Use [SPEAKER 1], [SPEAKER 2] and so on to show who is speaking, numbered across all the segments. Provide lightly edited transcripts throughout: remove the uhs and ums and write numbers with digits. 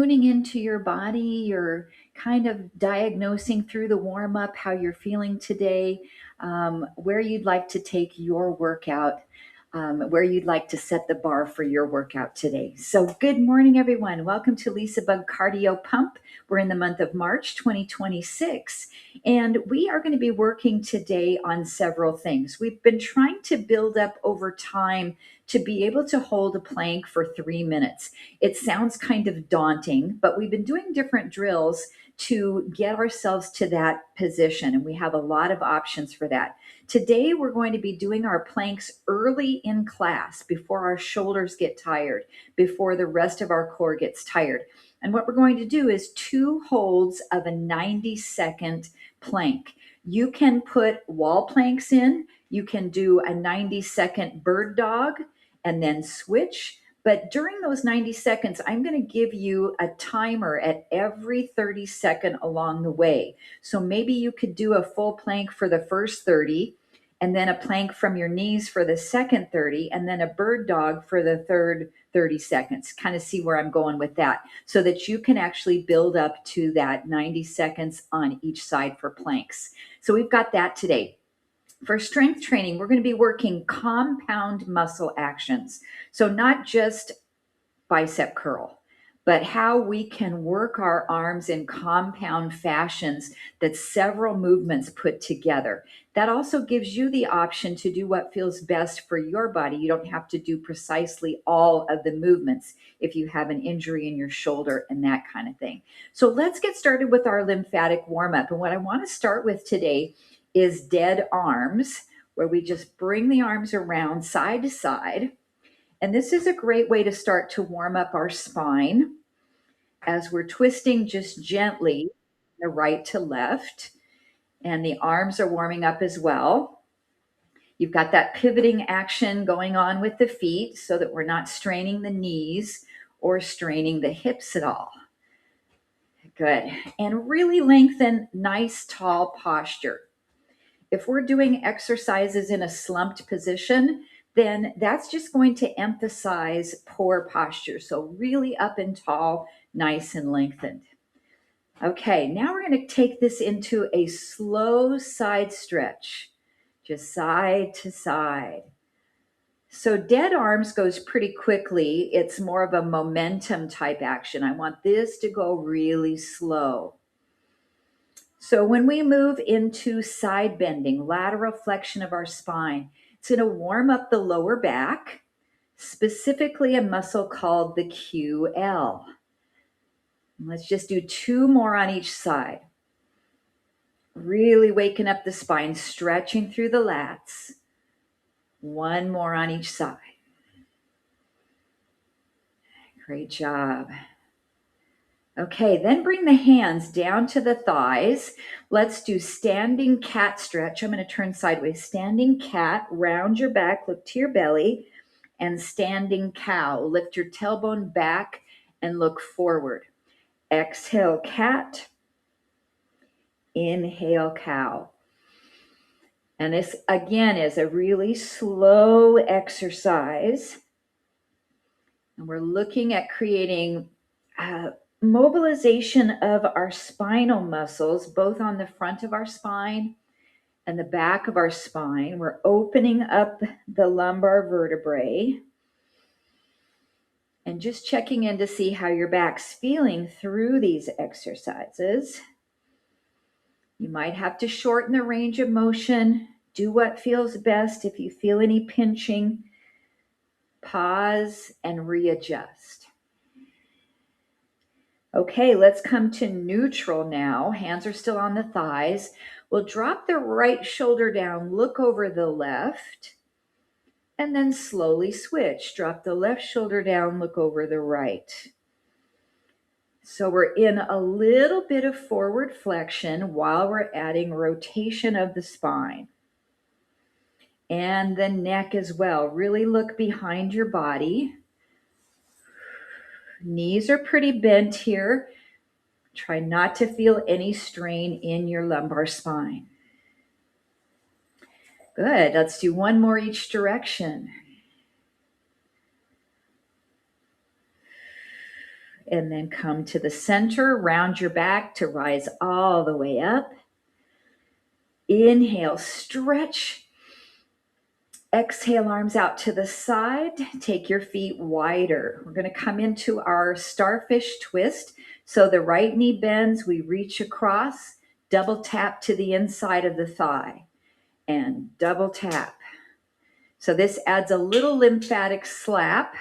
[SPEAKER 1] tuning into your body. You're kind of diagnosing through the warm up how you're feeling today, where you'd like to take your workout, where you'd like to set the bar for your workout today. So, good morning, everyone. Welcome to LisaBug Cardio Pump. We're in the month of March 2026, and we are going to be working today on several things. We've been trying to build up over time to be able to hold a plank for 3 minutes. It sounds kind of daunting, but we've been doing different drills to get ourselves to that position, and we have a lot of options for that. Today, we're going to be doing our planks early in class before our shoulders get tired, before the rest of our core gets tired. And what we're going to do is 2 holds of a 90-second plank. You can put wall planks in, you can do a 90-second bird dog and then switch. But during those 90 seconds, I'm going to give you a timer at every 30-second along the way. So maybe you could do a full plank for the first 30, and then a plank from your knees for the second 30, and then a bird dog for the third 30 seconds. Kind of see where I'm going with that, so that you can actually build up to that 90 seconds on each side for planks. So we've got that today. For strength training, we're going to be working compound muscle actions. So not just bicep curl, but how we can work our arms in compound fashions that several movements put together. That also gives you the option to do what feels best for your body. You don't have to do precisely all of the movements if you have an injury in your shoulder and that kind of thing. So let's get started with our lymphatic warm-up. And what I want to start with today is dead arms, where we just bring the arms around side to side. And this is a great way to start to warm up our spine as we're twisting just gently the right to left. And the arms are warming up as well. You've got that pivoting action going on with the feet so that we're not straining the knees or straining the hips at all. Good. And really lengthen nice tall posture. If we're doing exercises in a slumped position, then that's just going to emphasize poor posture. So really up and tall, nice and lengthened. Okay, now we're going to take this into a slow side stretch, just side to side. So dead arms goes pretty quickly. It's more of a momentum type action. I want this to go really slow. So when we move into side bending, lateral flexion of our spine, it's going to warm up the lower back, specifically a muscle called the QL. Let's just do 2 more on each side. Really waking up the spine, stretching through the lats. 1 more on each side. Great job. Okay, then bring the hands down to the thighs. Let's do standing cat stretch. I'm going to turn sideways. Standing cat, round your back, look to your belly, and standing cow. Lift your tailbone back and look forward. Exhale, cat. Inhale, cow. And this, again, is a really slow exercise. And we're looking at creating mobilization of our spinal muscles, both on the front of our spine and the back of our spine. We're opening up the lumbar vertebrae and just checking in to see how your back's feeling through these exercises. You might have to shorten the range of motion. Do what feels best. If you feel any pinching, pause and readjust. Okay, let's come to neutral now. Hands are still on the thighs. We'll drop the right shoulder down, look over the left, and then slowly switch. Drop the left shoulder down, look over the right. So we're in a little bit of forward flexion while we're adding rotation of the spine. And the neck as well. Really look behind your body. Knees are pretty bent here. Try not to feel any strain in your lumbar spine. Good. Let's do 1 more each direction. And then come to the center, round your back to rise all the way up. Inhale, stretch. Exhale, arms out to the side. Take your feet wider. We're going to come into our starfish twist. So the right knee bends, we reach across, double tap to the inside of the thigh, and double tap. So this adds a little lymphatic slap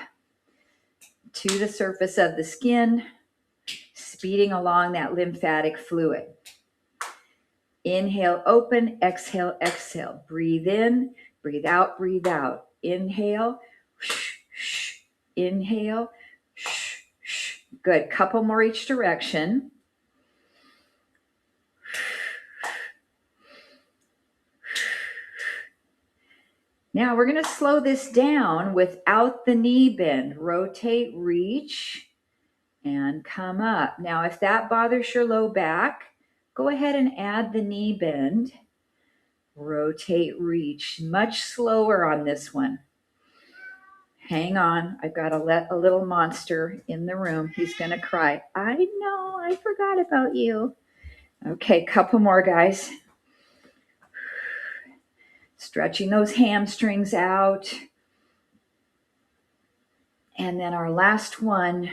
[SPEAKER 1] to the surface of the skin, speeding along that lymphatic fluid. Inhale, open, exhale, exhale. Breathe in, breathe out, breathe out. Inhale, shh, shh. Inhale, shh, shh. Good. Couple more each direction. Now we're going to slow this down without the knee bend. Rotate, reach, and come up. Now, if that bothers your low back, go ahead and add the knee bend. Rotate, reach. Much slower on this one. Hang on. I've got to let a little monster in the room. He's going to cry. I know. I forgot about you. Okay, couple more, guys. Stretching those hamstrings out. And then our last one.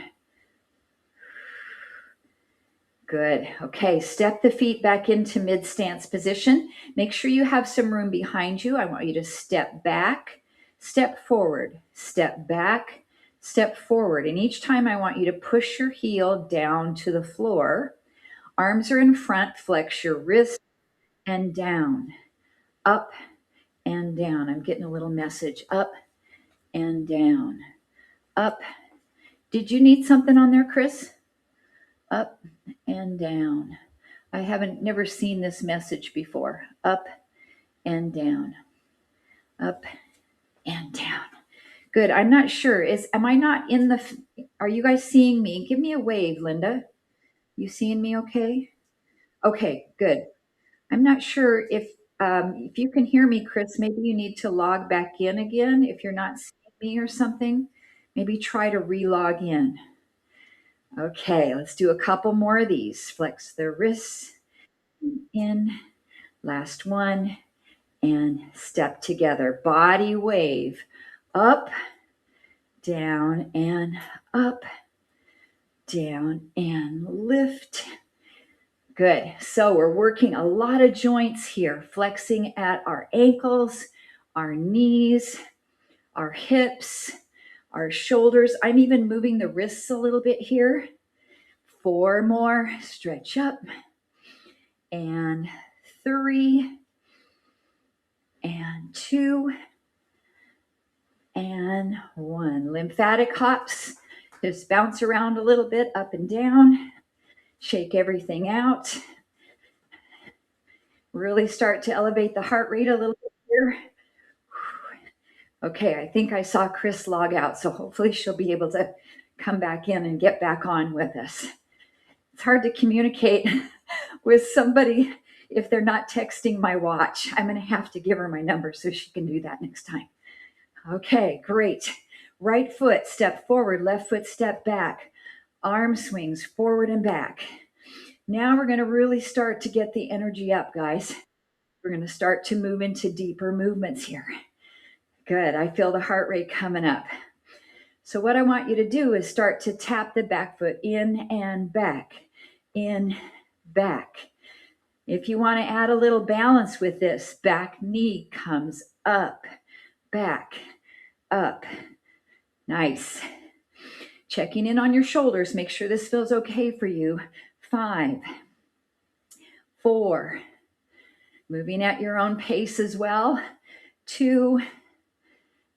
[SPEAKER 1] Good. Okay, step the feet back into mid-stance position. Make sure you have some room behind you. I want you to step back, step forward, step back, step forward. And each time I want you to push your heel down to the floor. Arms are in front, flex your wrist and down, up and down. I'm getting a little message. Up and down, up. Did you need something on there, Chris? Up and down. I haven't never seen this message before. Up and down, up and down. Good. I'm not sure. Am I not in the? Are you guys seeing me? Give me a wave, Linda. You seeing me? Okay. Okay. Good. I'm not sure if you can hear me, Chris. Maybe you need to log back in again if you're not seeing me or something. Maybe try to re-log in. Okay, let's do a couple more of these. Flex the wrists in. Last one. And step together. Body wave. Up, down, and up, down, and lift. Good. So we're working a lot of joints here, flexing at our ankles, our knees, our hips, our shoulders. I'm even moving the wrists a little bit here. 4 more. Stretch up. And 3. And 2. And 1. Lymphatic hops. Just bounce around a little bit, up and down. Shake everything out. Really start to elevate the heart rate a little bit here. Okay, I think I saw Chris log out, so hopefully she'll be able to come back in and get back on with us. It's hard to communicate with somebody if they're not texting my watch. I'm going to have to give her my number so she can do that next time. Okay, great. Right foot, step forward, left foot, step back. Arm swings forward and back. Now we're going to really start to get the energy up, guys. We're going to start to move into deeper movements here. Good. I feel the heart rate coming up. So what I want you to do is start to tap the back foot in and back, in, back. If you want to add a little balance with this, back knee comes up, back, up. Nice. Checking in on your shoulders. Make sure this feels okay for you. 5, 4. Moving at your own pace as well. 2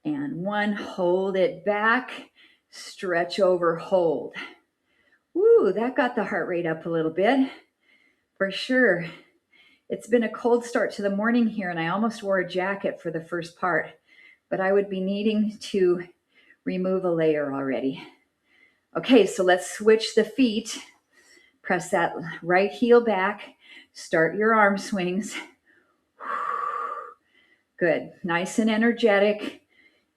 [SPEAKER 1] and 1. Hold it back. Stretch over, hold. Woo, that got the heart rate up a little bit. For sure. It's been a cold start to the morning here, and I almost wore a jacket for the first part, but I would be needing to remove a layer already. Okay, so let's switch the feet. Press that right heel back. Start your arm swings. Good. Nice and energetic.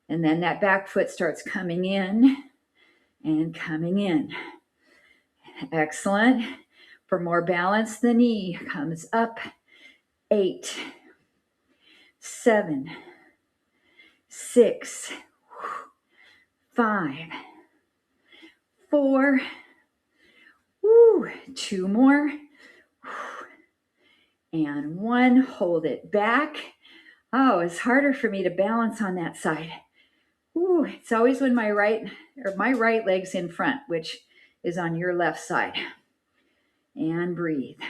[SPEAKER 1] And then that back foot starts coming in and coming in. Excellent. For more balance, the knee comes up. 8, 7, 6, 5, 4, 2 more, and 1. Hold it back. Oh, it's harder for me to balance on that side. It's always when my right leg's in front, which is on your left side. And breathe.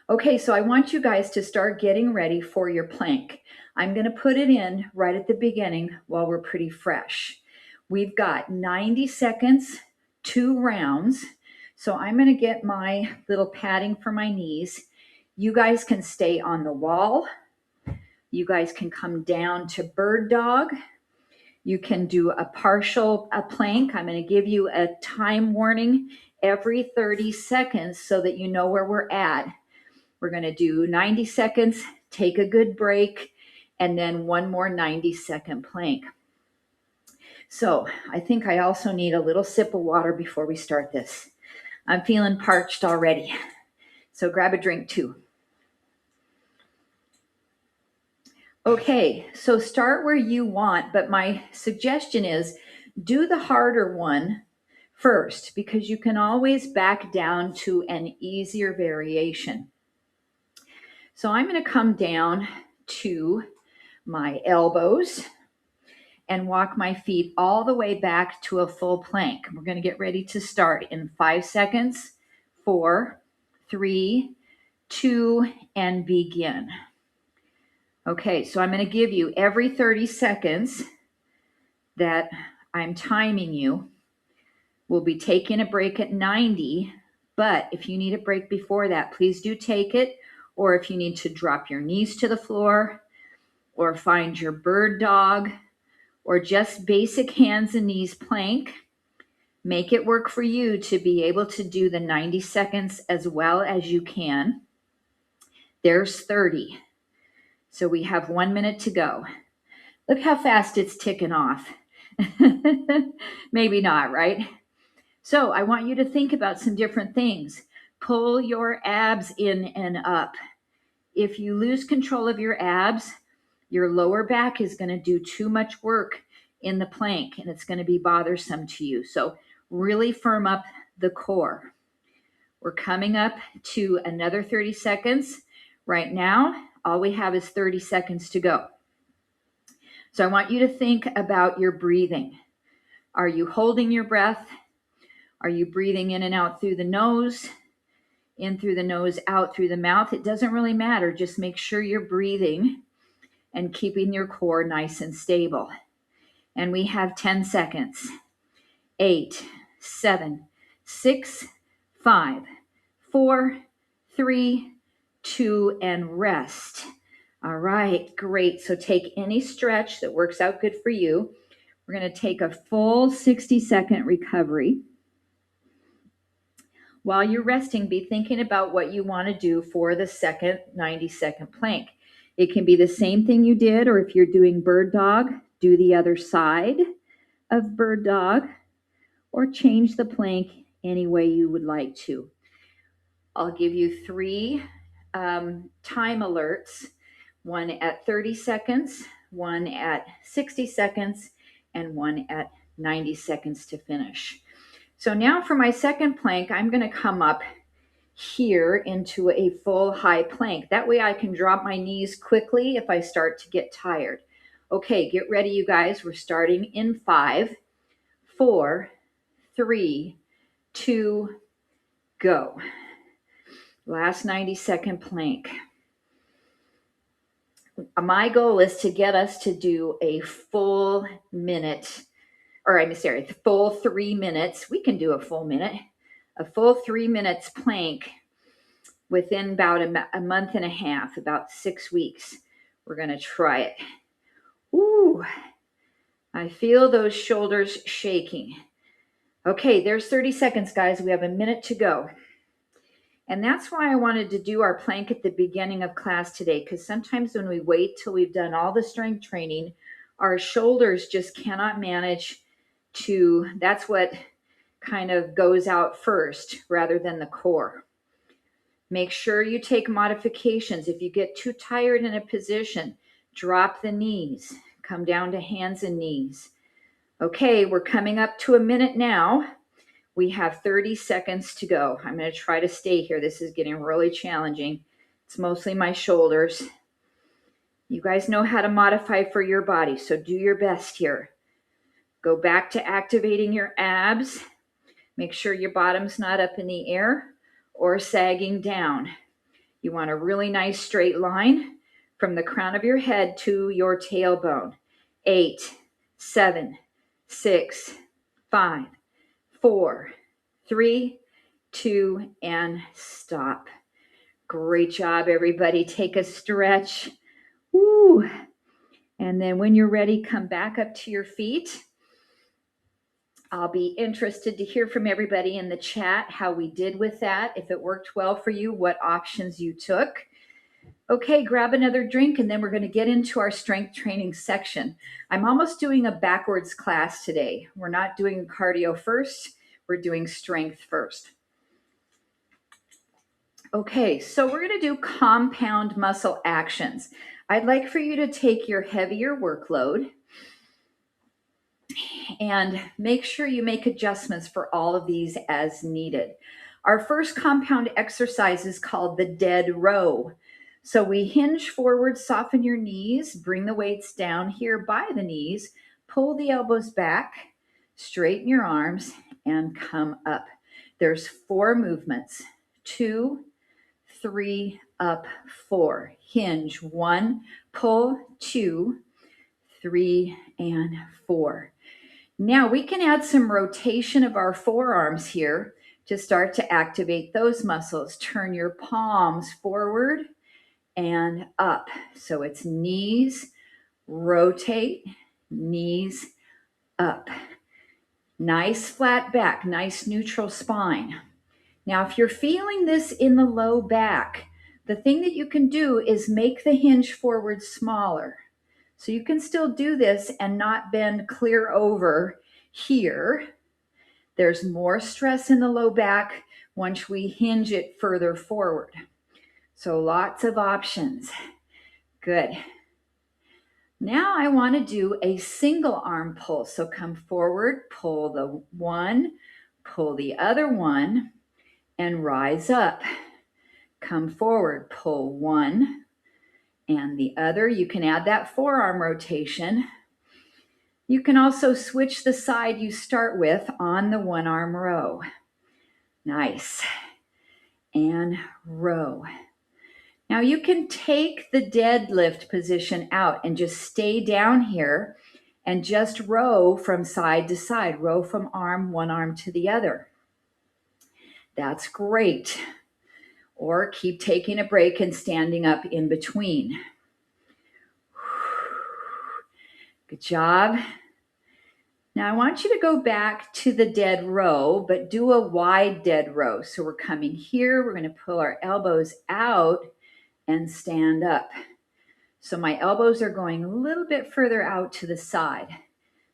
[SPEAKER 1] Okay, so I want you guys to start getting ready for your plank. I'm going to put it in right at the beginning while we're pretty fresh. We've got 90 seconds, 2 rounds. So I'm going to get my little padding for my knees. You guys can stay on the wall. You guys can come down to bird dog. You can do a plank. I'm going to give you a time warning every 30 seconds so that you know where we're at. We're going to do 90 seconds, take a good break, and then 1 more 90-second plank. So I think I also need a little sip of water before we start this. I'm feeling parched already. So grab a drink too. Okay, so start where you want, but my suggestion is do the harder one first because you can always back down to an easier variation. So I'm going to come down to my elbows and walk my feet all the way back to a full plank. We're going to get ready to start in 5 seconds. 4, 3, 2, and begin. Okay, so I'm going to give you every 30 seconds that I'm timing you. We'll be taking a break at 90, but if you need a break before that, please do take it. Or if you need to drop your knees to the floor or find your bird dog or just basic hands and knees plank, make it work for you to be able to do the 90 seconds as well as you can. There's 30. So we have 1 minute to go. Look how fast it's ticking off. Maybe not, right? So I want you to think about some different things. Pull your abs in and up. If you lose control of your abs, your lower back is going to do too much work in the plank and it's going to be bothersome to you. So really firm up the core. We're coming up to another 30 seconds. Right now, all we have is 30 seconds to go. So I want you to think about your breathing. Are you holding your breath? Are you breathing in and out through the nose? In through the nose, out through the mouth? It doesn't really matter. Just make sure you're breathing and keeping your core nice and stable. And we have 10 seconds. 8, 7, 6, 5, 4, 3, 2, and rest. All right, great. So take any stretch that works out good for you. We're going to take a full 60-second recovery. While you're resting, be thinking about what you want to do for the second 90-second plank. It can be the same thing you did, or if you're doing bird dog, do the other side of bird dog, or change the plank any way you would like to. I'll give you 3 time alerts, one at 30 seconds, one at 60 seconds, and one at 90 seconds to finish. So now for my second plank, I'm going to come up here into a full high plank. That way I can drop my knees quickly if I start to get tired. Okay, get ready, you guys. We're starting in 5, 4, 3, 2, go. Last 90-second plank. My goal is to get us to do a full minute, full 3 minutes. We can do a full minute. A full 3 minutes plank within about a month and a half, about 6 weeks. We're going to try it. Ooh, I feel those shoulders shaking. Okay, there's 30 seconds, guys. We have a minute to go. And that's why I wanted to do our plank at the beginning of class today, because sometimes when we wait till we've done all the strength training, our shoulders just cannot manage to, that's what kind of goes out first rather than the core. Make sure you take modifications. If you get too tired in a position, drop the knees, come down to hands and knees. Okay, we're coming up to a minute now. We have 30 seconds to go. I'm going to try to stay here. This is getting really challenging. It's mostly my shoulders. You guys know how to modify for your body, so do your best here. Go back to activating your abs. Make sure your bottom's not up in the air or sagging down. You want a really nice straight line from the crown of your head to your tailbone. 8, 7, 6, 5, 4, 3, 2, and stop. Great job, everybody. Take a stretch. Woo. And then when you're ready, come back up to your feet. I'll be interested to hear from everybody in the chat how we did with that, if it worked well for you, what options you took. Okay, grab another drink, and then we're going to get into our strength training section. I'm almost doing a backwards class today. We're not doing cardio first. We're doing strength first. Okay, so we're going to do compound muscle actions. I'd like for you to take your heavier workload and make sure you make adjustments for all of these as needed. Our first compound exercise is called the dead row. So we hinge forward, soften your knees, bring the weights down here by the knees, pull the elbows back, straighten your arms, and come up. There's 4 movements. 2, 3, up, 4. Hinge, 1, pull, 2, 3, and 4. Now we can add some rotation of our forearms here to start to activate those muscles. Turn your palms forward and up. So it's knees, rotate, knees, up. Nice flat back, nice neutral spine. Now, if you're feeling this in the low back, the thing that you can do is make the hinge forward smaller. So you can still do this and not bend clear over here. There's more stress in the low back once we hinge it further forward. So lots of options. Good. Now I want to do a single arm pull. So come forward, pull the one, pull the other one, and rise up. Come forward, pull one and the other. You can add that forearm rotation. You can also switch the side you start with on the one arm row. Nice. And row. Now you can take the deadlift position out and just stay down here and just row from side to side. Row from one arm to the other. That's great. Or keep taking a break and standing up in between. Good job. Now I want you to go back to the dead row, but do a wide dead row. So we're coming here, we're going to pull our elbows out and stand up. So my elbows are going a little bit further out to the side.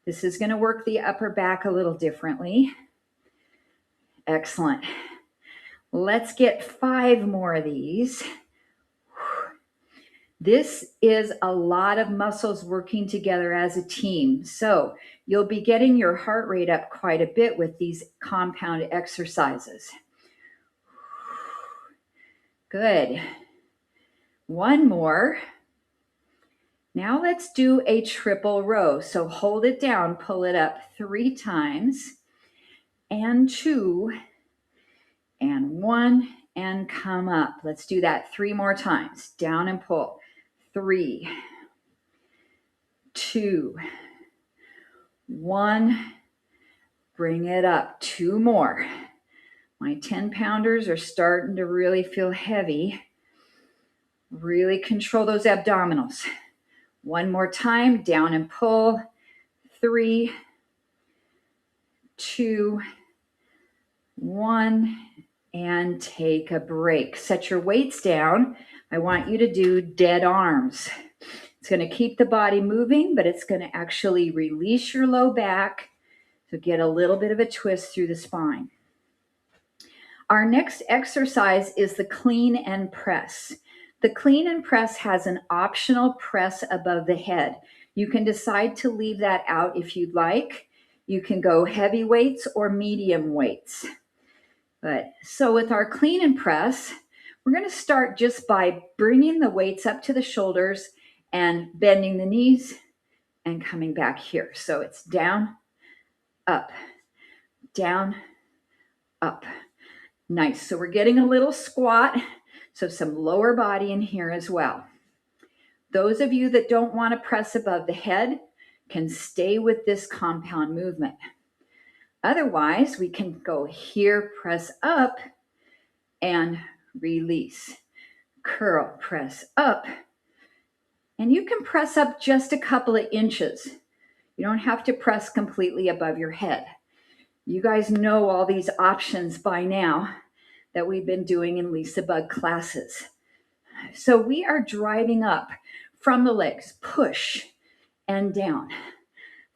[SPEAKER 1] This is going to work the upper back a little differently. Excellent. Let's get 5 more of these. This is a lot of muscles working together as a team. So you'll be getting your heart rate up quite a bit with these compound exercises. Good. 1 more. Now let's do a triple row. So hold it down, pull it up 3 times, and 2, and 1, and come up. Let's do that 3 more times. Down and pull. 3, 2, 1. Bring it up. 2 more. My 10-pounders are starting to really feel heavy. Really control those abdominals. 1 more time. Down and pull. 3, 2, 1, and take a break. Set your weights down. I want you to do dead arms. It's going to keep the body moving, but it's going to actually release your low back, So get a little bit of a twist through the spine. Our next exercise is the clean and press. The clean and press has an optional press above the head. You can decide to leave that out if you'd like. You can go heavy weights or medium weights. So with our clean and press, we're going to start just by bringing the weights up to the shoulders and bending the knees and coming back here. So it's down, up, down, up. Nice. So we're getting a little squat, so some lower body in here as well. Those of you that don't want to press above the head can stay with this compound movement. Otherwise, we can go here, press up, and release. Curl, press up. And you can press up just a couple of inches. You don't have to press completely above your head. You guys know all these options by now that we've been doing in LisaBug classes. So we are driving up from the legs, push and down.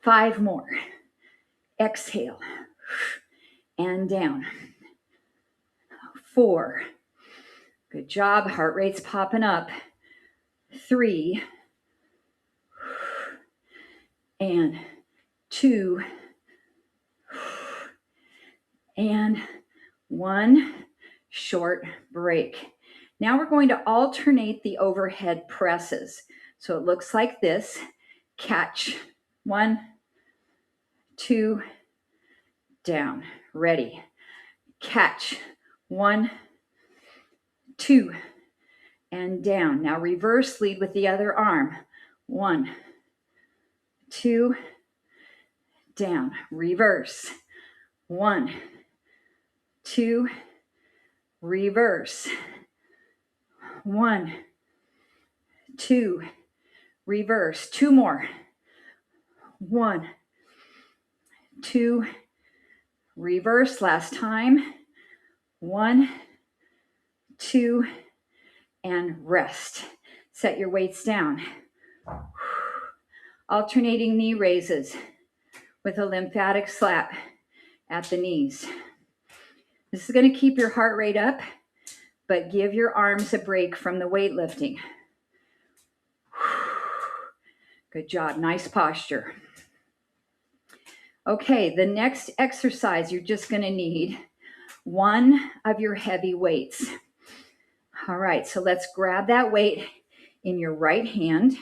[SPEAKER 1] 5 more. Exhale and down. 4. Good job. Heart rate's popping up. 3 and 2 and 1. Short break. Now we're going to alternate the overhead presses. So it looks like this. Catch. 1, 2, down. Ready. Catch. 1, 2, and down. Now reverse, lead with the other arm. 1, 2, down. Reverse. 1, 2, reverse. 1, 2, reverse. 2 more. 1, 2, reverse. Last time. 1, 2, and rest. Set your weights down. Alternating knee raises with a lymphatic slap at the knees. This is going to keep your heart rate up, but give your arms a break from the weightlifting. Good job. Nice posture. Okay, the next exercise, you're just going to need one of your heavy weights. All right, so let's grab that weight in your right hand.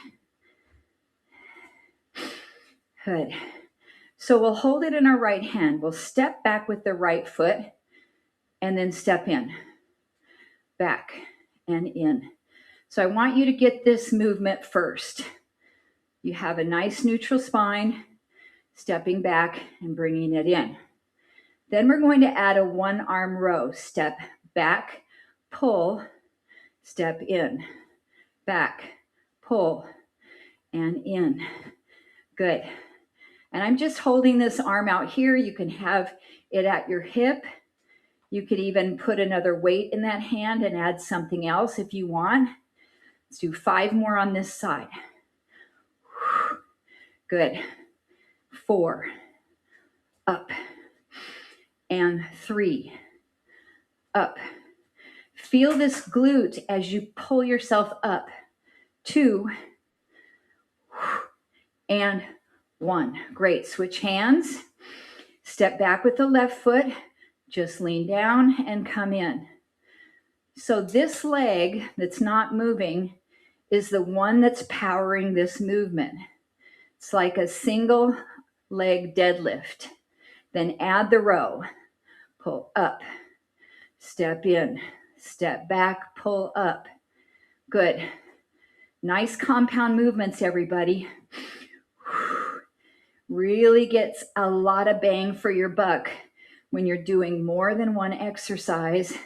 [SPEAKER 1] Good. So we'll hold it in our right hand. We'll step back with the right foot and then step in, back and in. So I want you to get this movement first. You have a nice neutral spine, stepping back and bringing it in. Then we're going to add a 1-arm row. Step back, pull, step in, back, pull, and in. Good. And I'm just holding this arm out here. You can have it at your hip. You could even put another weight in that hand and add something else if you want. Let's do 5 more on this side. Good. 4, up, and 3, up. Feel this glute as you pull yourself up. 2, and 1. Great. Switch hands. Step back with the left foot. Just lean down and come in. So this leg that's not moving is the one that's powering this movement. It's like a single leg deadlift. Then add the row. Pull up. Step in. Step back. Pull up. Good. Nice compound movements, everybody. Really gets a lot of bang for your buck when you're doing more than one exercise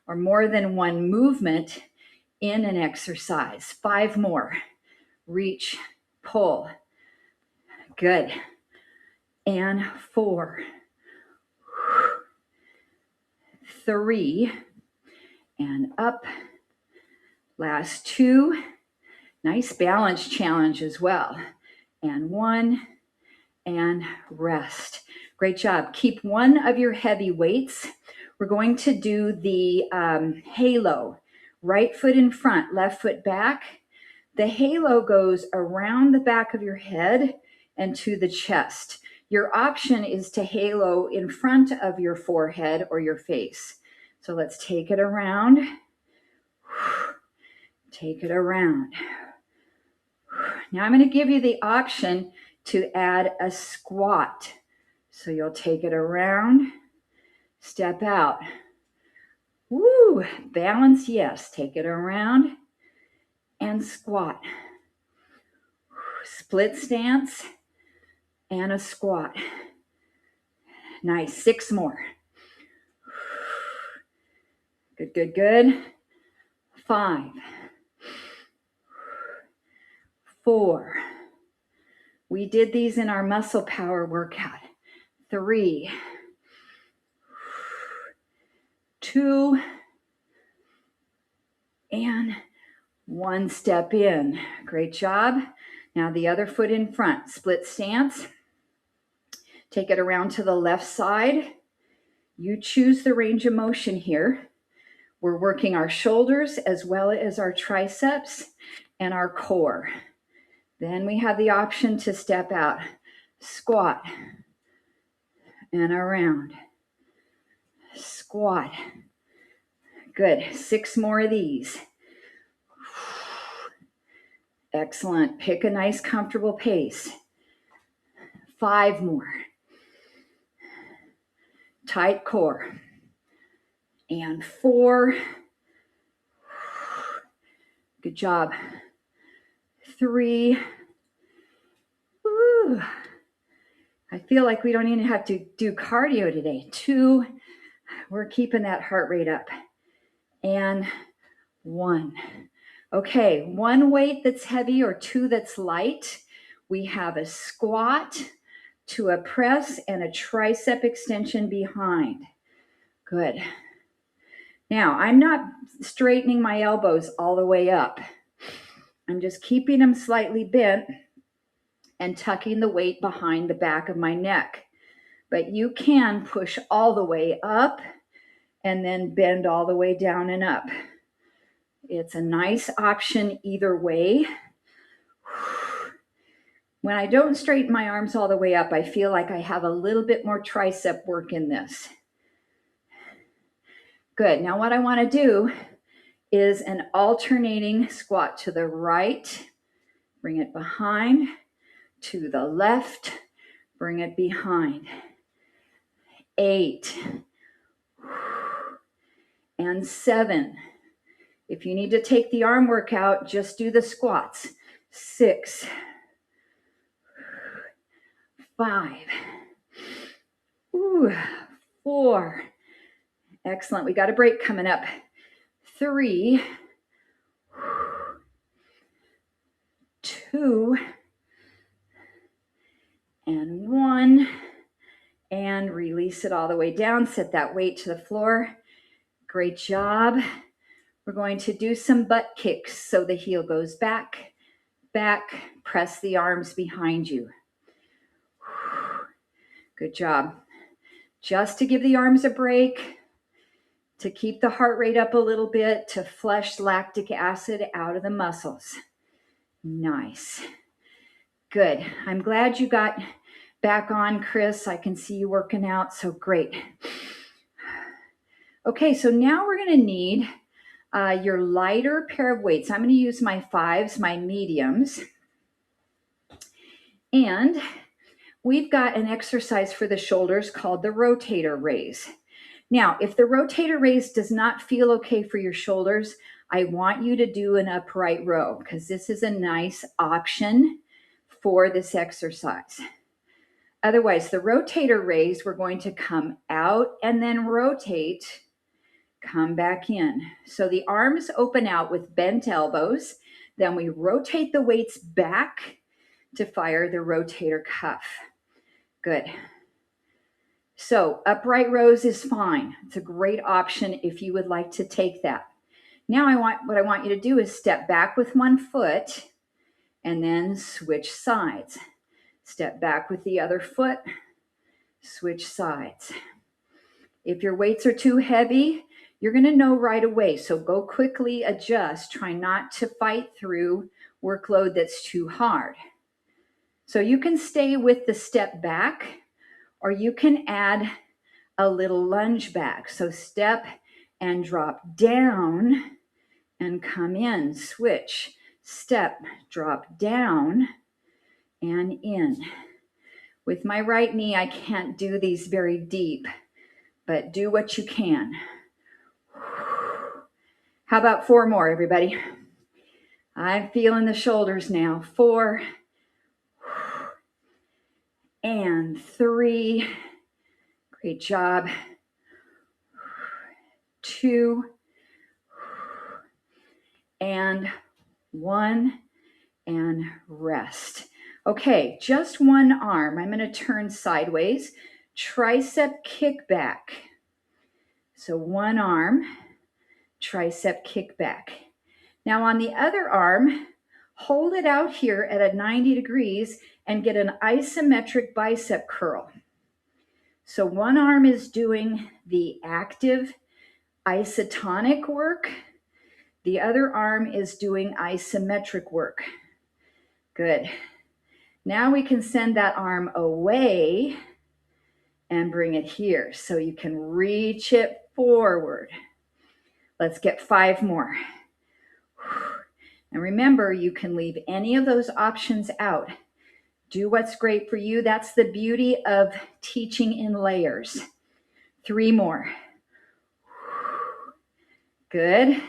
[SPEAKER 1] or more than one movement in an exercise. 5 more. Reach, pull. Good. And 4, 3, and up. Last 2. Nice balance challenge as well. And 1, and rest. Great job. Keep one of your heavy weights. We're going to do the halo. Right foot in front, left foot back. The halo goes around the back of your head and to the chest. Your option is to halo in front of your forehead or your face. So let's take it around. Take it around. Now I'm going to give you the option to add a squat. So you'll take it around, step out. Woo, balance, yes. Take it around and squat. Split stance and a squat. Nice, 6 more. Good, good, good. 5, 4. We did these in our muscle power workout. 3, 2, and 1 step in. Great job. Now the other foot in front, split stance. Take it around to the left side. You choose the range of motion here. We're working our shoulders as well as our triceps and our core. Then we have the option to step out, squat, and around. Squat. Good. 6 more of these. Excellent. Pick a nice, comfortable pace. 5 more. Tight core. And 4. Good job. 3. Woo. I feel like we don't even have to do cardio today. 2. We're keeping that heart rate up. And 1. Okay, 1 weight that's heavy or 2 that's light. We have a squat to a press and a tricep extension behind. Good. Now, I'm not straightening my elbows all the way up. I'm just keeping them slightly bent and tucking the weight behind the back of my neck. But you can push all the way up and then bend all the way down and up. It's a nice option either way. When I don't straighten my arms all the way up, I feel like I have a little bit more tricep work in this. Good. Now what I want to do is an alternating squat to the right. Bring it behind. To the left. Bring it behind. 8. And 7. If you need to take the arm workout, just do the squats. 6. 5. 4. Excellent. We got a break coming up. 3. 2. And 1. And release it all the way down. Set that weight to the floor. Great job. We're going to do some butt kicks. So the heel goes back, back. Press the arms behind you. Good job. Just to give the arms a break, to keep the heart rate up a little bit, to flush lactic acid out of the muscles. Nice. Good. I'm glad you got back on, Chris. I can see you working out, so great. Okay, so now we're going to need your lighter pair of weights. I'm going to use my 5s, my mediums. And we've got an exercise for the shoulders called the rotator raise. Now, if the rotator raise does not feel okay for your shoulders, I want you to do an upright row because this is a nice option for this exercise. Otherwise, the rotator raise, we're going to come out and then rotate, come back in. So the arms open out with bent elbows. Then we rotate the weights back to fire the rotator cuff. Good. So upright rows is fine. It's a great option if you would like to take that. Now what I want you to do is step back with 1 foot and then switch sides. Step back with the other foot, Switch sides. If your weights are too heavy, you're going to know right away. So go quickly adjust. Try not to fight through workload that's too hard. So you can stay with the step back, or you can add a little lunge back. So step and drop down and come in. Switch. Step, drop down and in. With my right knee, I can't do these very deep, but do what you can. How about 4 more, everybody? I'm feeling the shoulders now. 4 and 3. Great job. 2 and 1 and rest. Okay, just one arm. I'm going to turn sideways. Tricep kickback. So one arm, tricep kickback. Now on the other arm, hold it out here at a 90 degrees and get an isometric bicep curl. So one arm is doing the active isotonic work. The other arm is doing isometric work. Good. Now we can send that arm away and bring it here so you can reach it forward. Let's get 5 more. And remember, you can leave any of those options out. Do what's great for you. That's the beauty of teaching in layers. 3 more. Good.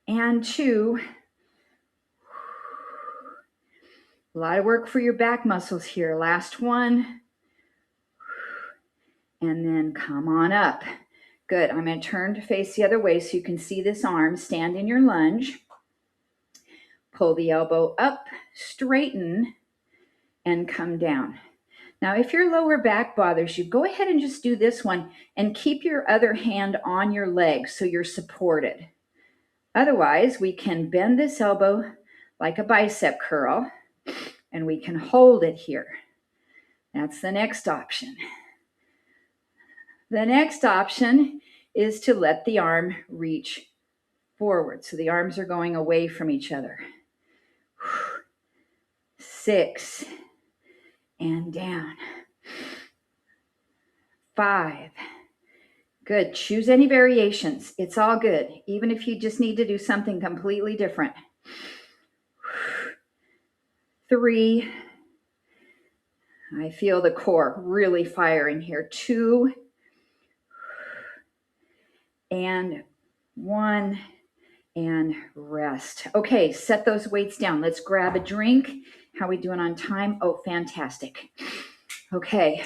[SPEAKER 1] And 2. A lot of work for your back muscles here. Last one. And then come on up. Good. I'm going to turn to face the other way so you can see this arm. Stand in your lunge. Pull the elbow up, straighten, and come down. Now, if your lower back bothers you, go ahead and just do this one and keep your other hand on your leg so you're supported. Otherwise, we can bend this elbow like a bicep curl, and we can hold it here. That's the next option. The next option is to let the arm reach forward. So the arms are going away from each other. 6 and down. 5. Good. Choose any variations. It's all good, even if you just need to do something completely different. 3. I feel the core really firing here. 2 and 1 and rest. Okay, set those weights down. Let's grab a drink. How are we doing on time? Oh, fantastic. Okay.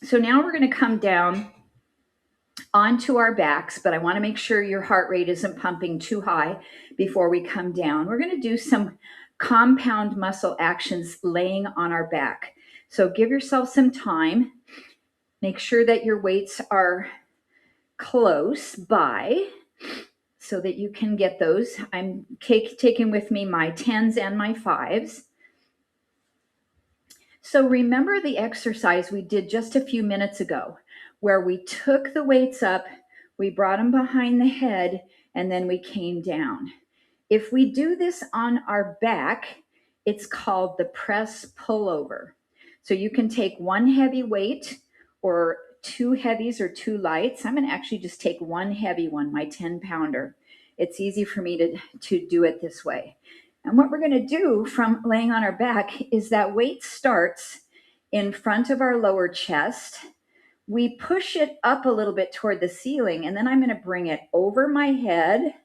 [SPEAKER 1] So now we're going to come down onto our backs, but I want to make sure your heart rate isn't pumping too high before we come down. We're going to do some compound muscle actions laying on our back. So give yourself some time. Make sure that your weights are close by so that you can get those. I'm taking with me my 10s and my 5s. So remember the exercise we did just a few minutes ago, where we took the weights up, we brought them behind the head, and then we came down. If we do this on our back, it's called the press pullover. So you can take one heavy weight or 2 heavies or 2 lights. I'm going to actually just take one heavy one, my 10-pounder. It's easy for me to do it this way. And what we're going to do from laying on our back is that weight starts in front of our lower chest. We push it up a little bit toward the ceiling, and then I'm going to bring it over my head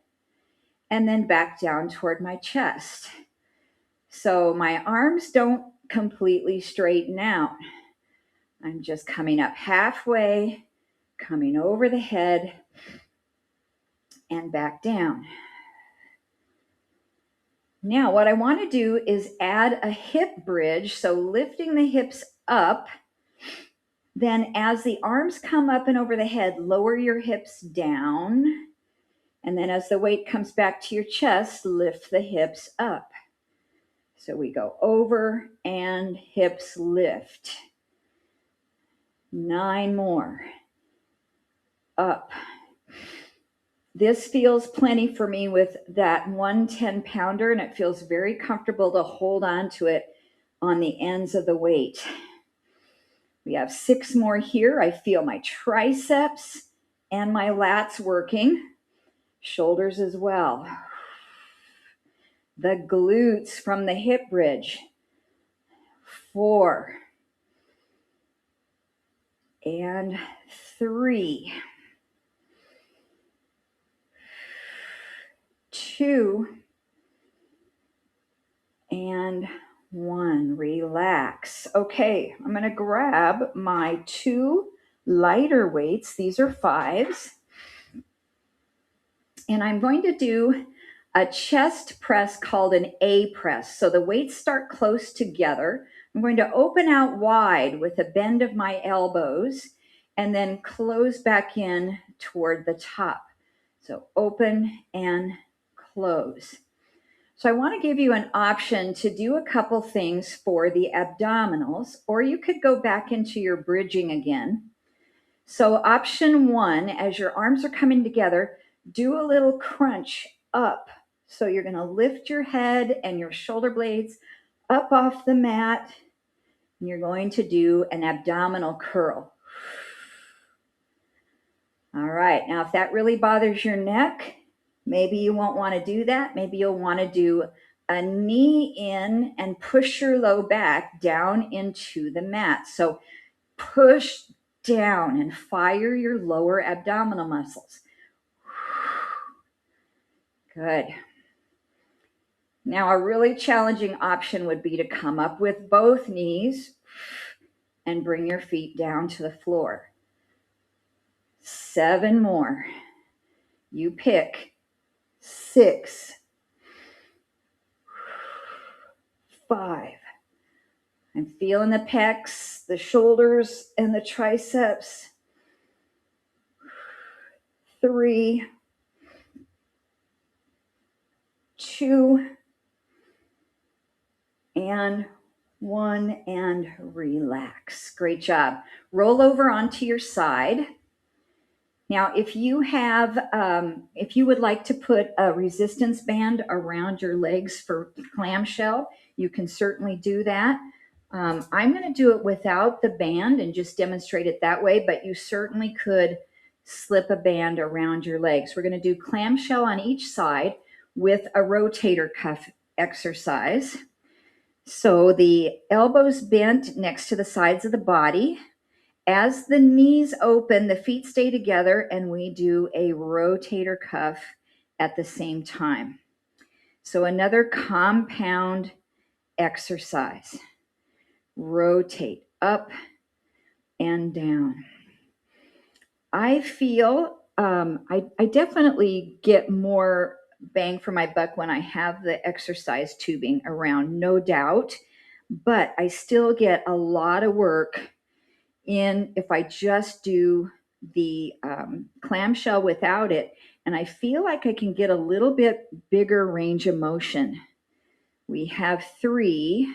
[SPEAKER 1] and then back down toward my chest. So my arms don't completely straighten out. I'm just coming up halfway, coming over the head, and back down. Now, what I want to do is add a hip bridge, so lifting the hips up. Then as the arms come up and over the head, lower your hips down. And then as the weight comes back to your chest, lift the hips up. So we go over and hips lift. 9 more. Up. This feels plenty for me with that 110 pounder, and it feels very comfortable to hold on to it on the ends of the weight. We have 6 more here. I feel my triceps and my lats working, shoulders as well. The glutes from the hip bridge. 4 and 3, 2 and 1. Relax. Okay, I'm going to grab my 2 lighter weights. These are 5s. And I'm going to do a chest press called an A press. So the weights start close together. I'm going to open out wide with a bend of my elbows and then close back in toward the top. So open and close. So I want to give you an option to do a couple things for the abdominals, or you could go back into your bridging again. So option 1, as your arms are coming together, do a little crunch up. So you're going to lift your head and your shoulder blades up off the mat, and you're going to do an abdominal curl. All right, now if that really bothers your neck, maybe you won't want to do that. Maybe you'll want to do a knee in and push your low back down into the mat. So push down and fire your lower abdominal muscles. Good. Now, a really challenging option would be to come up with both knees and bring your feet down to the floor. 7 more. You pick. 6, 5. I'm feeling the pecs, the shoulders, and the triceps. 3, 2, and 1, and relax. Great job. Roll over onto your side. Now, if you would like to put a resistance band around your legs for clamshell, you can certainly do that. I'm going to do it without the band and just demonstrate it that way, but you certainly could slip a band around your legs. We're going to do clamshell on each side with a rotator cuff exercise. So the elbows bent next to the sides of the body. As the knees open, the feet stay together, and we do a rotator cuff at the same time. So another compound exercise. Rotate up and down. I feel I definitely get more bang for my buck when I have the exercise tubing around, no doubt, but I still get a lot of work in if I just do the clamshell without it, and I feel like I can get a little bit bigger range of motion. We have 3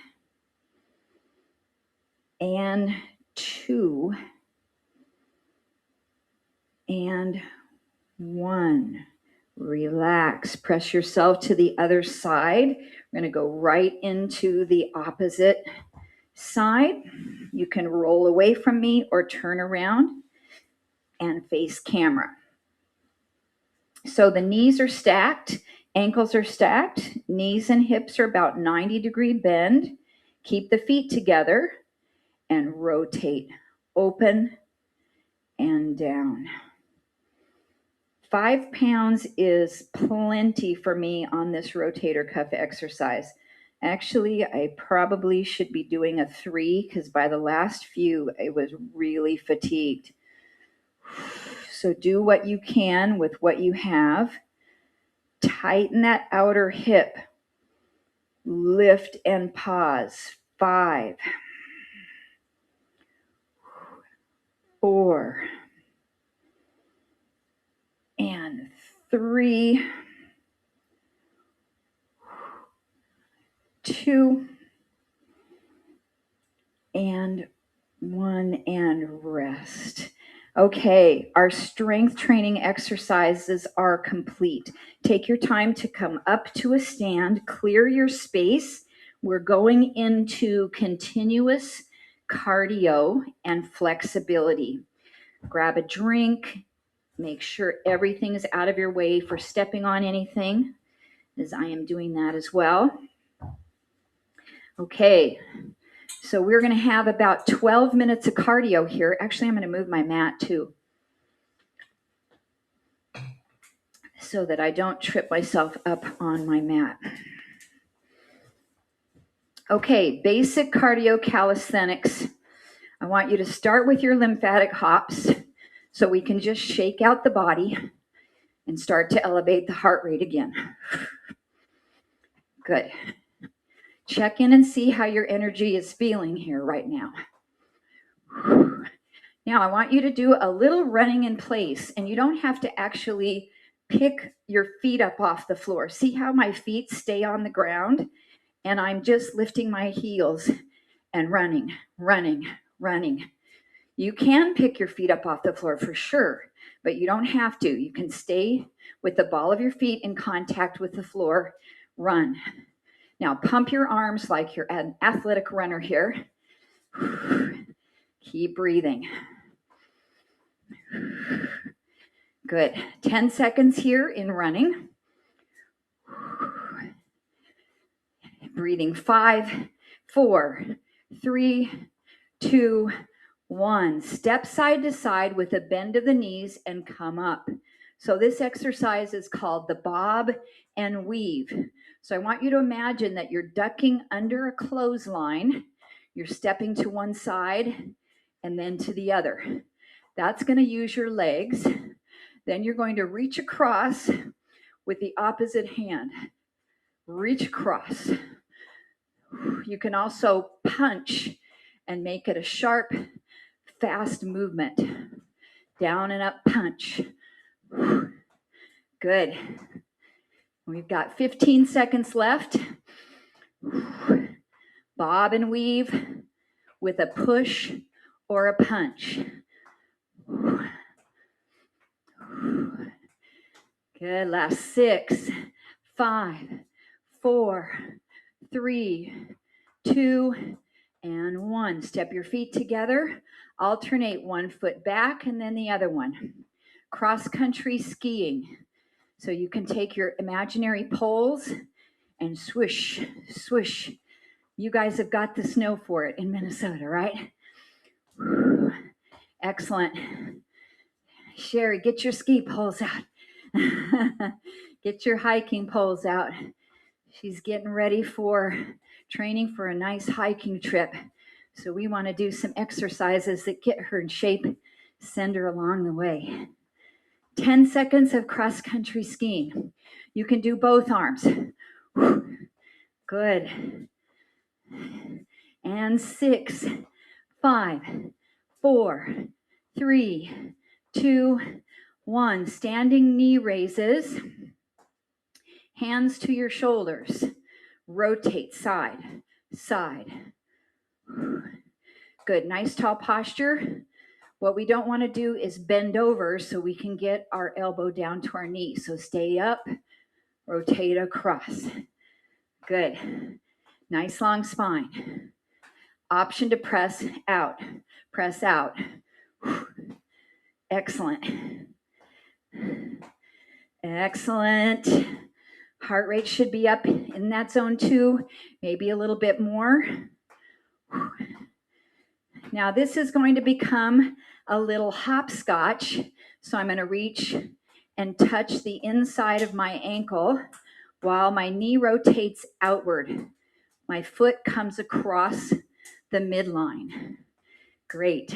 [SPEAKER 1] and 2 and 1. Relax. Press yourself to the other side. We're going to go right into the opposite side. You can roll away from me or turn around and face camera. So the knees are stacked, ankles are stacked, knees and hips are about 90-degree bend. Keep the feet together and rotate, open and down. 5 pounds is plenty for me on this rotator cuff exercise. Actually, I probably should be doing a 3 because by the last few, I was really fatigued. So do what you can with what you have. Tighten that outer hip. Lift and pause. 5, 4, and 3, 2, 2, and 1, and rest. Okay, our strength training exercises are complete. Take your time to come up to a stand, clear your space. We're going into continuous cardio and flexibility. Grab a drink, make sure everything is out of your way for stepping on anything, as I am doing that as well. Okay, so we're going to have about 12 minutes of cardio here. Actually, I'm going to move my mat too, so that I don't trip myself up on my mat. Okay, basic cardio calisthenics. I want you to start with your lymphatic hops so we can just shake out the body and start to elevate the heart rate again. Good. Check in and see how your energy is feeling here right now. Now, I want you to do a little running in place, and you don't have to actually pick your feet up off the floor. See how my feet stay on the ground? And I'm just lifting my heels and running, running, running. You can pick your feet up off the floor for sure, but you don't have to. You can stay with the ball of your feet in contact with the floor. Run. Now, pump your arms like you're an athletic runner here. Keep breathing. Good. 10 seconds here in running. Breathing 5, 4, 3, 2, 1. Step side to side with a bend of the knees and come up. So this exercise is called the bob and weave. So I want you to imagine that you're ducking under a clothesline. You're stepping to one side and then to the other. That's going to use your legs. Then you're going to reach across with the opposite hand. Reach across. You can also punch and make it a sharp, fast movement. Down and up punch. Good. We've got 15 seconds left. Bob and weave with a push or a punch. Good. Last 6, 5, 4, 3, 2, and 1. Step your feet together. Alternate one foot back and then the other one. Cross-country skiing. So you can take your imaginary poles and swish, swish. You guys have got the snow for it in Minnesota, right? Excellent. Sherry, get your ski poles out. Get your hiking poles out. She's getting ready for training for a nice hiking trip. So we want to do some exercises that get her in shape, send her along the way. 10 seconds of cross-country skiing. You can do both arms. Good. And 6, 5, 4, 3, 2, 1. Standing knee raises. Hands to your shoulders. Rotate side, side. Good. Nice tall posture. What we don't want to do is bend over so we can get our elbow down to our knee. So stay up, rotate across. Good. Nice long spine. Option to press out. Press out. Excellent. Excellent. Heart rate should be up in that zone too, maybe a little bit more. Now this is going to become a little hopscotch. So I'm going to reach and touch the inside of my ankle while my knee rotates outward. My foot comes across the midline. Great.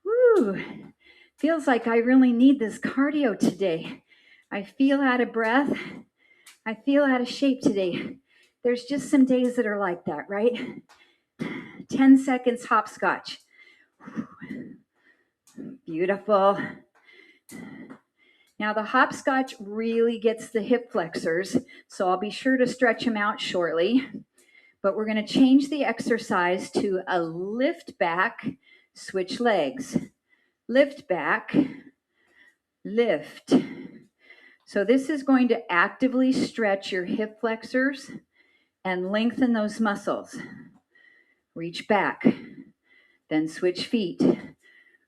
[SPEAKER 1] Woo. Feels like I really need this cardio today. I feel out of breath. I feel out of shape today. There's just some days that are like that, right? 10 seconds hopscotch. Beautiful. Now the hopscotch really gets the hip flexors, so I'll be sure to stretch them out shortly. But we're going to change the exercise to a lift back, switch legs. Lift back, lift. So this is going to actively stretch your hip flexors and lengthen those muscles. Reach back, then switch feet.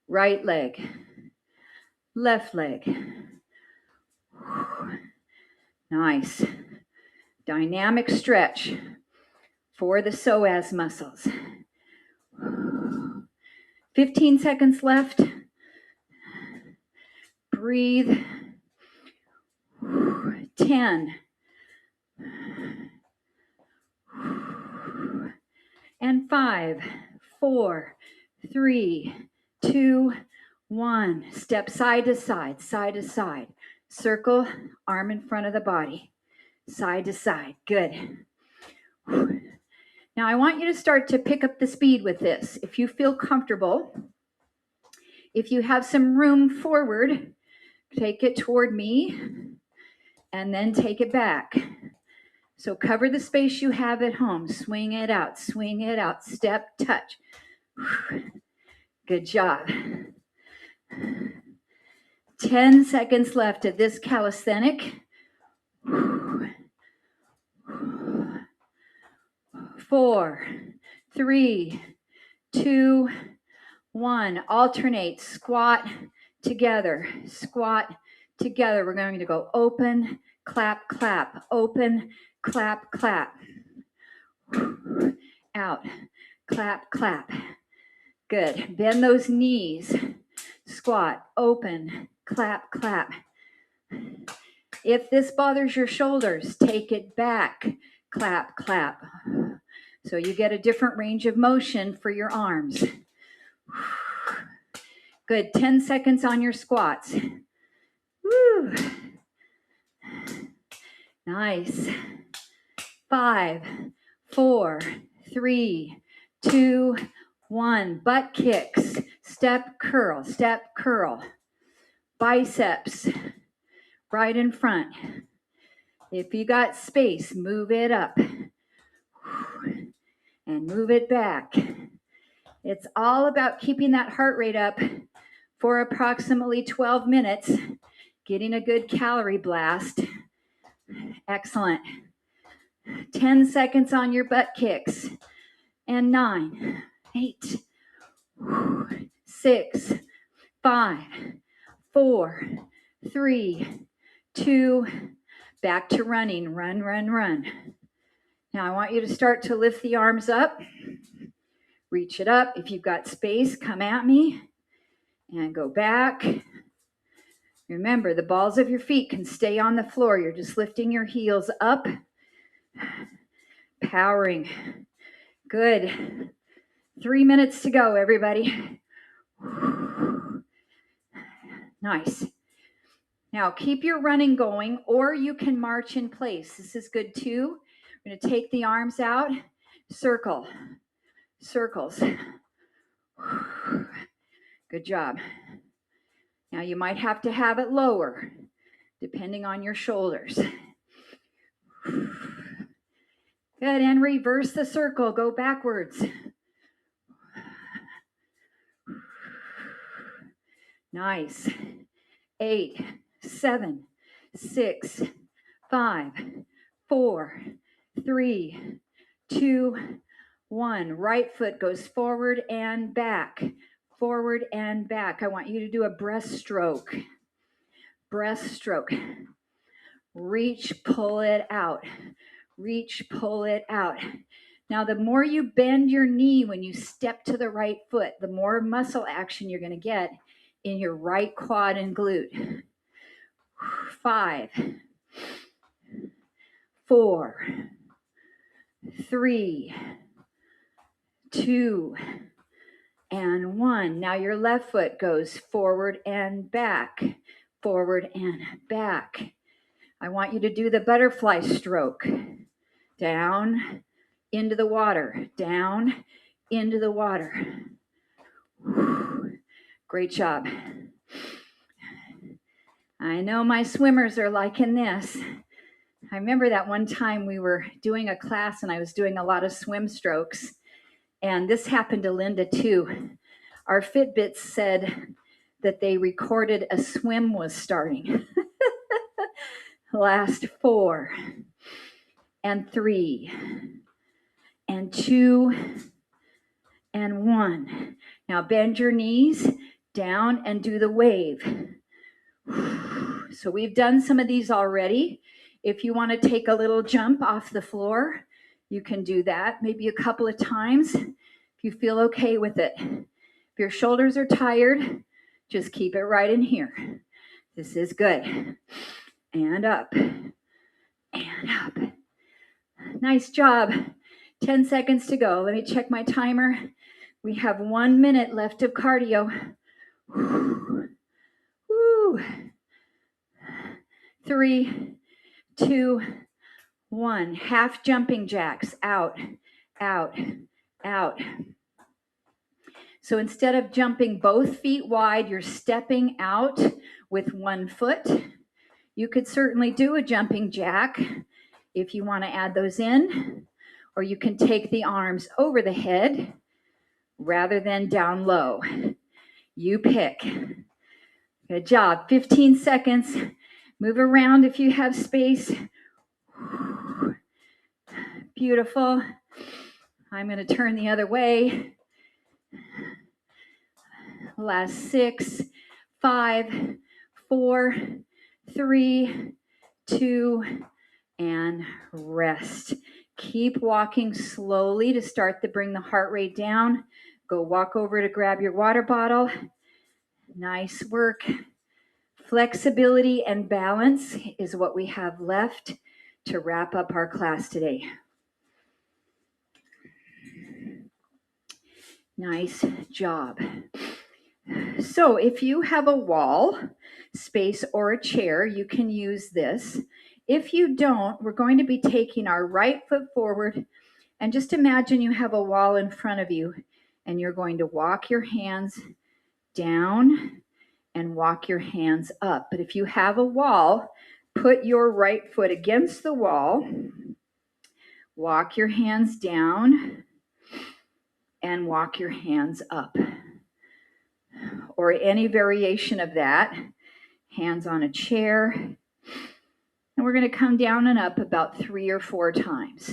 [SPEAKER 1] Right leg, left leg. Nice. Dynamic stretch for the psoas muscles. 15 seconds left. Breathe. 10. And 5, 4, 3, 2, 1. Step side to side, side to side. Circle, arm in front of the body. Side to side. Good. Now I want you to start to pick up the speed with this. If you feel comfortable, if you have some room forward, take it toward me and then take it back. So cover the space you have at home. Swing it out, step, touch. Good job. 10 seconds left of this calisthenic. 4, 3, 2, 1. Alternate, squat together, squat together. We're going to go open, clap, clap, open, clap, clap. Out, clap, clap. Good. Bend those knees. Squat, open, clap, clap. If this bothers your shoulders, take it back, clap, clap. So you get a different range of motion for your arms. Good. 10 seconds on your squats. Woo. Nice. 5, 4, 3, 2, 1. Butt kicks. Step curl, step curl. Biceps right in front. If you got space, move it up and move it back. It's all about keeping that heart rate up for approximately 12 minutes, getting a good calorie blast. Excellent. 10 seconds on your butt kicks. And 9, 8, 6, 5, 4, 3, 2, back to running. Run, run, run. Now I want you to start to lift the arms up. Reach it up. If you've got space, come at me and go back. Remember, the balls of your feet can stay on the floor. You're just lifting your heels up. Powering. Good. 3 minutes to go, everybody. Nice. Now keep your running going, or you can march in place. This is good too. We're going to take the arms out. Circle. Circles. Good job. Now you might have to have it lower, depending on your shoulders. Good, and reverse the circle. Go backwards. Nice. 8, 7, 6, 5, 4, 3, 2, 1. Right foot goes forward and back. Forward and back. I want you to do a breaststroke. Breaststroke. Reach, pull it out. Reach, pull it out. Now, the more you bend your knee when you step to the right foot, the more muscle action you're going to get in your right quad and glute. 5, 4, 3, 2, and 1. Now your left foot goes forward and back, forward and back. I want you to do the butterfly stroke. Down, into the water, down, into the water. Great job. I know my swimmers are liking this. I remember that one time we were doing a class and I was doing a lot of swim strokes. And this happened to Linda too. Our Fitbits said that they recorded a swim was starting. Last 4 and 3 and 2 and 1. Now bend your knees down and do the wave. So we've done some of these already. If you want to take a little jump off the floor, you can do that maybe a couple of times if you feel okay with it. If your shoulders are tired, just keep it right in here. This is good. And up. And up. Nice job. 10 seconds to go. Let me check my timer. We have 1 minute left of cardio. Woo. 3, 2, 1. Half jumping jacks. Out, out, out. So instead of jumping both feet wide, you're stepping out with 1 foot. You could certainly do a jumping jack if you want to add those in, or you can take the arms over the head rather than down low. You pick. Good job. 15 seconds. Move around if you have space. Beautiful. I'm going to turn the other way. Last 6, 5, 4, 3, 2, and rest. Keep walking slowly to start to bring the heart rate down. Go walk over to grab your water bottle. Nice work. Flexibility and balance is what we have left to wrap up our class today. Nice job. So if you have a wall, space, or a chair, you can use this. If you don't, we're going to be taking our right foot forward, and just imagine you have a wall in front of you, and you're going to walk your hands down and walk your hands up. But if you have a wall, put your right foot against the wall, walk your hands down, and walk your hands up. Or any variation of that. Hands on a chair. And we're going to come down and up about 3 or 4 times.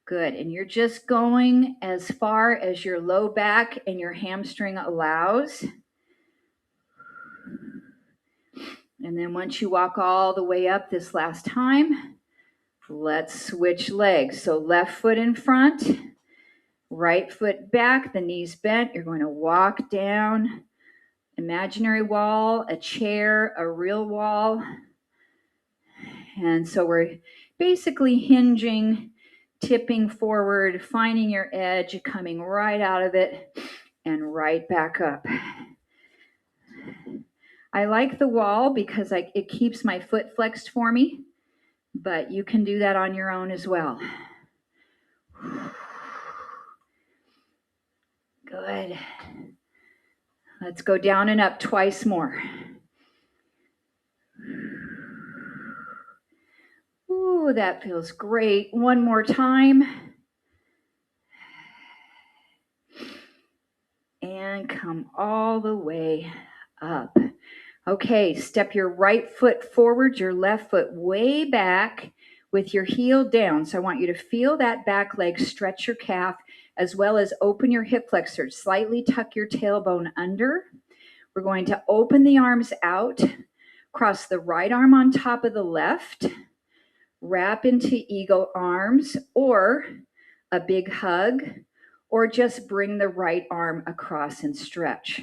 [SPEAKER 1] Good. And you're just going as far as your low back and your hamstring allows. And then once you walk all the way up this last time, let's switch legs. So left foot in front, right foot back, the knees bent. You're going to walk down. Imaginary wall, a chair, a real wall. And so we're basically hinging, tipping forward, finding your edge, coming right out of it, and right back up. I like the wall because it keeps my foot flexed for me, but you can do that on your own as well. Good. Let's go down and up twice more. Ooh, that feels great. One more time. And come all the way up. Okay, step your right foot forward, your left foot way back with your heel down. So I want you to feel that back leg, stretch your calf, as well as open your hip flexors. Slightly tuck your tailbone under. We're going to open the arms out, cross the right arm on top of the left, wrap into eagle arms or a big hug, or just bring the right arm across and stretch.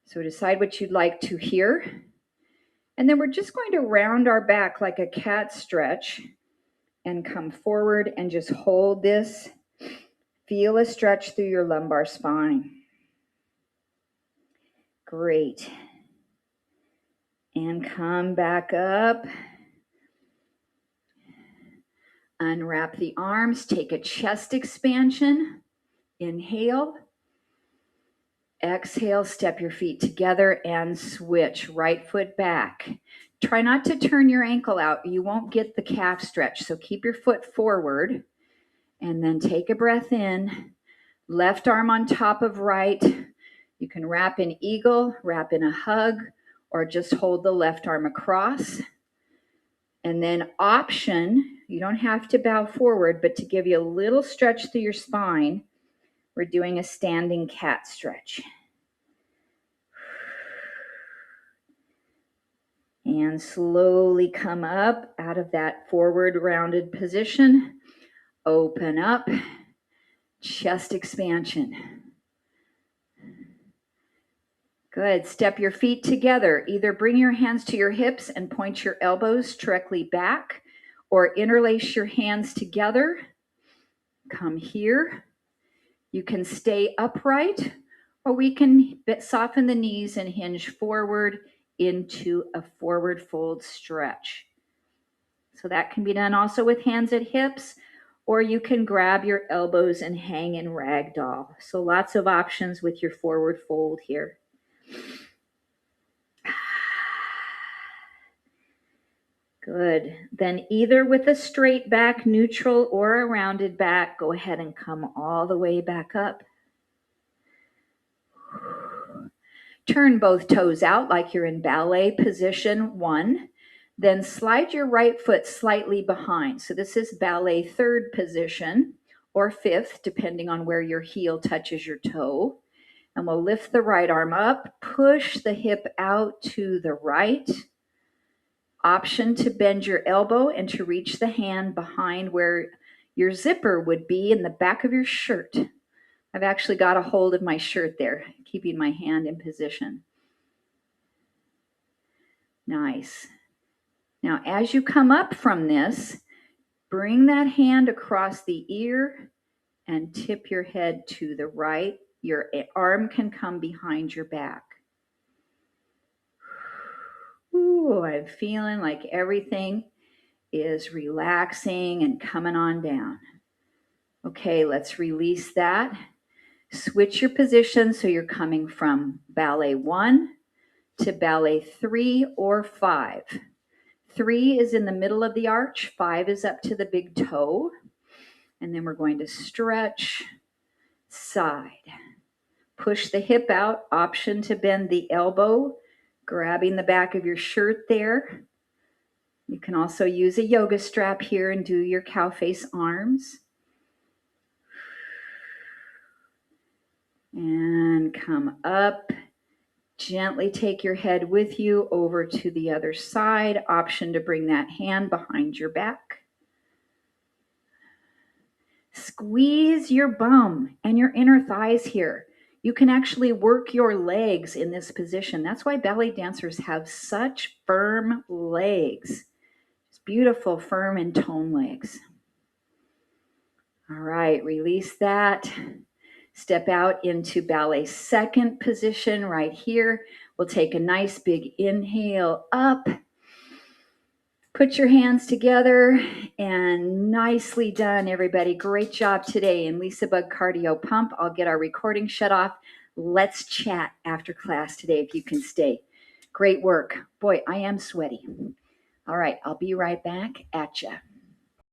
[SPEAKER 1] So decide what you'd like to here. And then we're just going to round our back like a cat stretch and come forward and just hold this. Feel a stretch through your lumbar spine. Great. And come back up. Unwrap the arms. Take a chest expansion. Inhale. Exhale, step your feet together and switch. Right foot back. Try not to turn your ankle out. You won't get the calf stretch. So keep your foot forward and then take a breath in. Left arm on top of right. You can wrap in eagle, wrap in a hug, or just hold the left arm across. And then option, you don't have to bow forward, but to give you a little stretch through your spine, we're doing a standing cat stretch. And slowly come up out of that forward rounded position. Open up, chest expansion. Good. Step your feet together. Either bring your hands to your hips and point your elbows directly back, or interlace your hands together. Come here. You can stay upright, or we can soften the knees and hinge forward into a forward fold stretch. So that can be done also with hands at hips, or you can grab your elbows and hang in ragdoll. So lots of options with your forward fold here. Good. Then either with a straight back, neutral, or a rounded back, go ahead and come all the way back up. Turn both toes out like you're in ballet position 1. Then slide your right foot slightly behind. So this is ballet 3rd position or 5th, depending on where your heel touches your toe. And we'll lift the right arm up, push the hip out to the right. Option to bend your elbow and to reach the hand behind where your zipper would be in the back of your shirt. I've actually got a hold of my shirt there, keeping my hand in position. Nice. Now, as you come up from this, bring that hand across the ear and tip your head to the right. Your arm can come behind your back. Ooh, I'm feeling like everything is relaxing and coming on down. Okay, let's release that. Switch your position so you're coming from ballet 1 to ballet 3 or 5. 3 is in the middle of the arch, 5 is up to the big toe. And then we're going to stretch, side. Push the hip out, option to bend the elbow, grabbing the back of your shirt there. You can also use a yoga strap here and do your cow face arms. And come up. Gently take your head with you over to the other side. Option to bring that hand behind your back. Squeeze your bum and your inner thighs here. You can actually work your legs in this position. That's why ballet dancers have such firm legs. It's beautiful, firm and toned legs. All right, release that. Step out into ballet 2nd position right here. We'll take a nice big inhale up. Put your hands together and nicely done, everybody. Great job today in LisaBug Cardio Pump. I'll get our recording shut off. Let's chat after class today if you can stay. Great work. Boy, I am sweaty. All right, I'll be right back at ya.